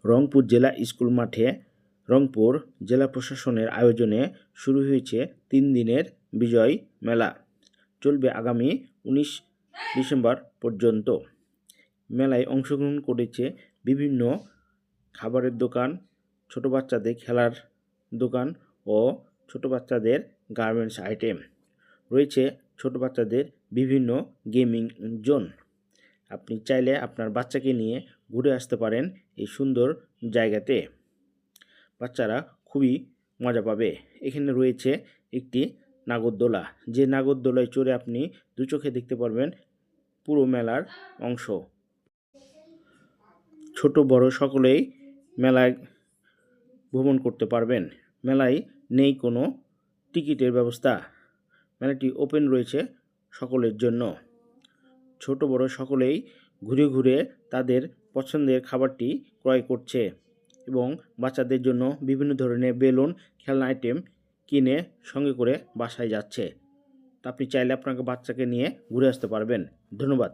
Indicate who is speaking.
Speaker 1: রংপুর জেলা স্কুল মাঠে রংপুর জেলা প্রশাসনের আয়োজনে শুরু হয়েছে 3 দিনের বিজয় মেলা। চলবে আগামী 19 ডিসেম্বর পর্যন্ত। মেলায় অংশগ্রহণ করেছে বিভিন্ন খাবারের দোকান, ছোট বাচ্চাদের খেলার দোকান ও ছোট বাচ্চাদের গার্মেন্টস আইটেম। রয়েছে ছোট বাচ্চাদের বিভিন্ন গেমিং জোন। আপনি চাইলে আপনার বাচ্চাকে নিয়ে ঘুরে আসতে পারেন এই সুন্দর জায়গাতে। বাচ্চারা খুবই মজা পাবে। এখানে রয়েছে একটি নাগরদোলা, যে নাগরদোলায় চড়ে আপনি দু চোখে দেখতে পারবেন পুরো মেলার অংশ। ছোট বড় সকলেই মেলায় ভ্রমণ করতে পারবেন। মেলায় নেই কোনো টিকিটের ব্যবস্থা। মেলাটি ওপেন রয়েছে সকলের জন্য। ছোট বড় সকলেই ঘুরে ঘুরে তাদের পছন্দের খাবারটি ক্রয় করছে এবং বাচ্চাদের জন্য বিভিন্ন ধরনের বেলুন, খেলনা আইটেম কিনে সঙ্গে করে বাসায় যাচ্ছে। তা আপনি চাইলে আপনার বাচ্চাকে নিয়ে ঘুরে আসতে পারবেন। ধন্যবাদ।